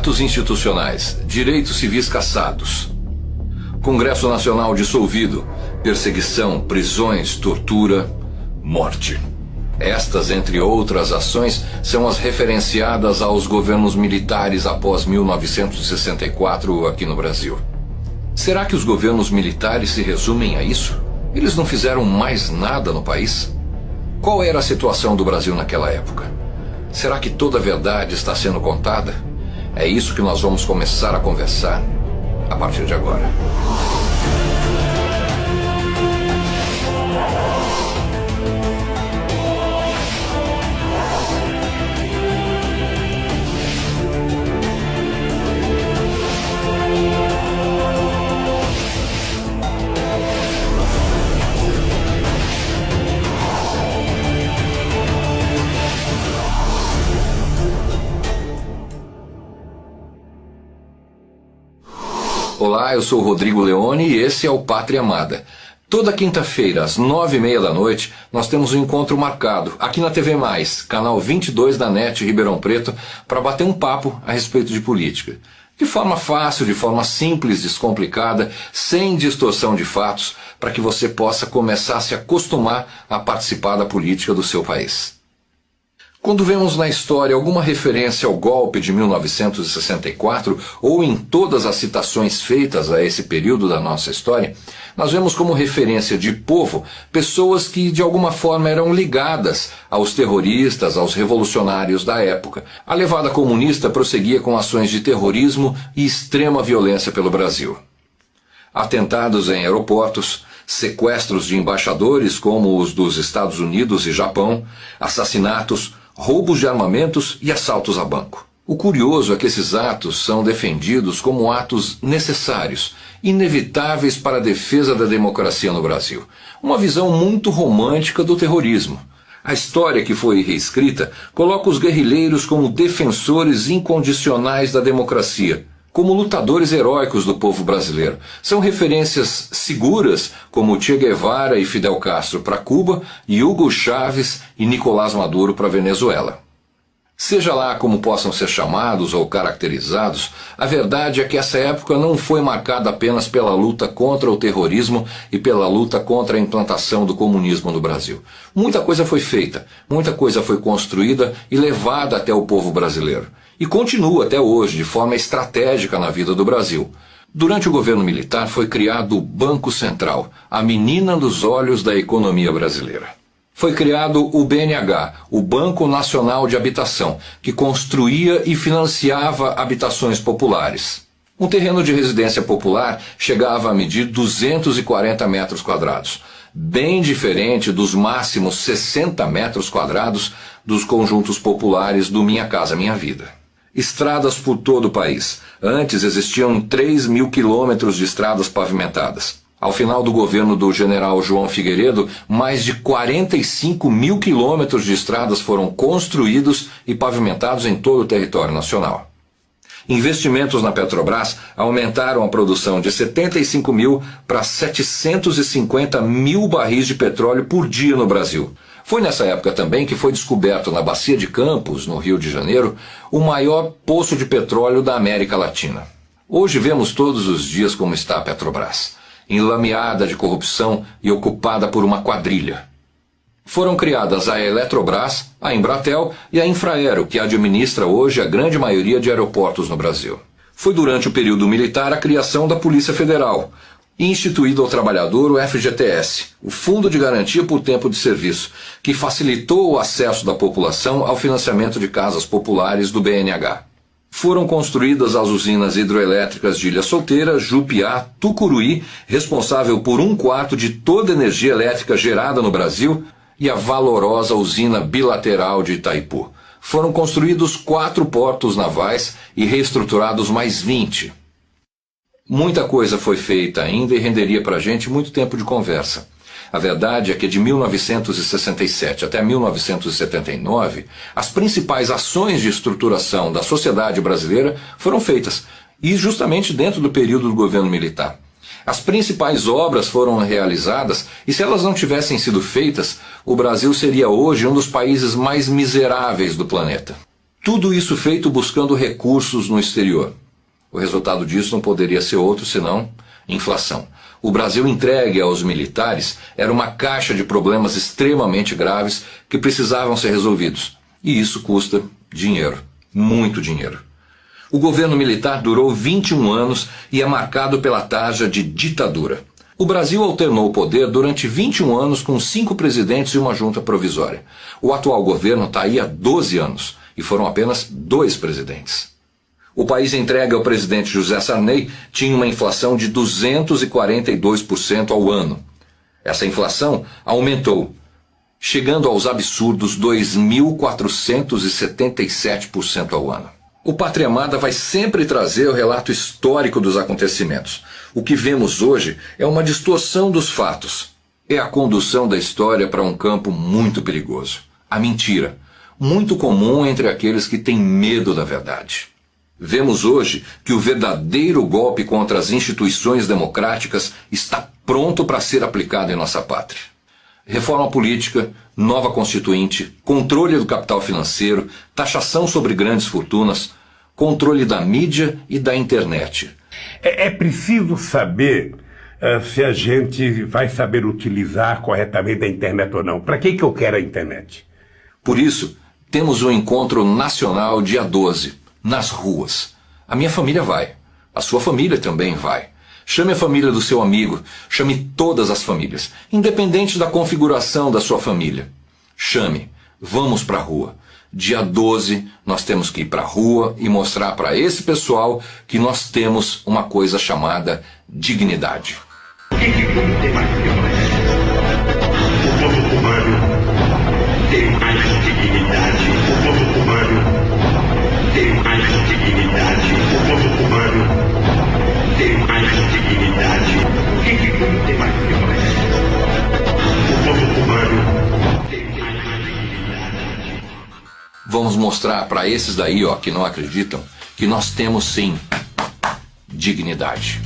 atos institucionais, direitos civis cassados, Congresso Nacional dissolvido, perseguição, prisões, tortura, morte. Estas, entre outras ações, são as referenciadas aos governos militares após 1964 aqui no Brasil. Será que os governos militares se resumem a isso? Eles não fizeram mais nada no país? Qual era a situação do Brasil naquela época? Será que toda a verdade está sendo contada? É isso que nós vamos começar a conversar a partir de agora. Olá, eu sou o Rodrigo Leone e esse é o Pátria Amada. Toda quinta-feira, às 9h30 da noite, nós temos um encontro marcado aqui na TV+, canal 22 da NET Ribeirão Preto, para bater um papo a respeito de política. De forma fácil, de forma simples, descomplicada, sem distorção de fatos, para que você possa começar a se acostumar a participar da política do seu país. Quando vemos na história alguma referência ao golpe de 1964, ou em todas as citações feitas a esse período da nossa história, nós vemos como referência de povo pessoas que de alguma forma eram ligadas aos terroristas, aos revolucionários da época. A levada comunista prosseguia com ações de terrorismo e extrema violência pelo Brasil. Atentados em aeroportos, sequestros de embaixadores como os dos Estados Unidos e Japão, assassinatos, roubos de armamentos e assaltos a banco. O curioso é que esses atos são defendidos como atos necessários, inevitáveis para a defesa da democracia no Brasil. Uma visão muito romântica do terrorismo. A história que foi reescrita coloca os guerrilheiros como defensores incondicionais da democracia, como lutadores heróicos do povo brasileiro. São referências seguras como Che Guevara e Fidel Castro para Cuba e Hugo Chávez e Nicolás Maduro para Venezuela. Seja lá como possam ser chamados ou caracterizados, a verdade é que essa época não foi marcada apenas pela luta contra o terrorismo e pela luta contra a implantação do comunismo no Brasil. Muita coisa foi feita, muita coisa foi construída e levada até o povo brasileiro. E continua até hoje de forma estratégica na vida do Brasil. Durante o governo militar foi criado o Banco Central, a menina dos olhos da economia brasileira. Foi criado o BNH, o Banco Nacional de Habitação, que construía e financiava habitações populares. Um terreno de residência popular chegava a medir 240 metros quadrados, bem diferente dos máximos 60 metros quadrados dos conjuntos populares do Minha Casa Minha Vida. Estradas por todo o país. Antes existiam 3.000 quilômetros de estradas pavimentadas. Ao final do governo do general João Figueiredo, mais de 45.000 quilômetros de estradas foram construídos e pavimentados em todo o território nacional. Investimentos na Petrobras aumentaram a produção de 75 mil para 750 mil barris de petróleo por dia no Brasil. Foi nessa época também que foi descoberto na Bacia de Campos, no Rio de Janeiro, o maior poço de petróleo da América Latina. Hoje vemos todos os dias como está a Petrobras, enlameada de corrupção e ocupada por uma quadrilha. Foram criadas a Eletrobras, a Embratel e a Infraero, que administra hoje a grande maioria de aeroportos no Brasil. Foi durante o período militar a criação da Polícia Federal, e instituído ao trabalhador o FGTS, o Fundo de Garantia por Tempo de Serviço, que facilitou o acesso da população ao financiamento de casas populares do BNH. Foram construídas as usinas hidroelétricas de Ilha Solteira, Jupiá, Tucuruí, responsável por 1/4 de toda a energia elétrica gerada no Brasil, e a valorosa usina bilateral de Itaipu. Foram construídos 4 portos navais e reestruturados mais 20. Muita coisa foi feita ainda e renderia para a gente muito tempo de conversa. A verdade é que de 1967 até 1979, as principais ações de estruturação da sociedade brasileira foram feitas, e justamente dentro do período do governo militar. As principais obras foram realizadas, e se elas não tivessem sido feitas, o Brasil seria hoje um dos países mais miseráveis do planeta. Tudo isso feito buscando recursos no exterior. O resultado disso não poderia ser outro senão inflação. O Brasil entregue aos militares era uma caixa de problemas extremamente graves que precisavam ser resolvidos. E isso custa dinheiro, muito dinheiro. O governo militar durou 21 anos e é marcado pela taxa de ditadura. O Brasil alternou o poder durante 21 anos com 5 presidentes e uma junta provisória. O atual governo está aí há 12 anos e foram apenas 2 presidentes. O país entregue ao presidente José Sarney tinha uma inflação de 242% ao ano. Essa inflação aumentou, chegando aos absurdos 2.477% ao ano. O Pátria Amada vai sempre trazer o relato histórico dos acontecimentos. O que vemos hoje é uma distorção dos fatos. É a condução da história para um campo muito perigoso. A mentira, muito comum entre aqueles que têm medo da verdade. Vemos hoje que o verdadeiro golpe contra as instituições democráticas está pronto para ser aplicado em nossa pátria. Reforma política, nova constituinte, controle do capital financeiro, taxação sobre grandes fortunas, controle da mídia e da internet. É preciso saber se a gente vai saber utilizar corretamente a internet ou não. Para que eu quero a internet? Por isso, temos um encontro nacional dia 12, nas ruas. A minha família vai. A sua família também vai. Chame a família do seu amigo. Chame todas as famílias, independente da configuração da sua família. Chame. Vamos para a rua. Dia 12, nós temos que ir para a rua e mostrar para esse pessoal que nós temos uma coisa chamada dignidade. O povo cubano tem mais dignidade. O povo cubano tem mais dignidade. O povo cubano tem mais dignidade. O que tem mais violência? O povo cubano tem mais dignidade. Vamos mostrar para esses daí, que não acreditam, que nós temos sim dignidade.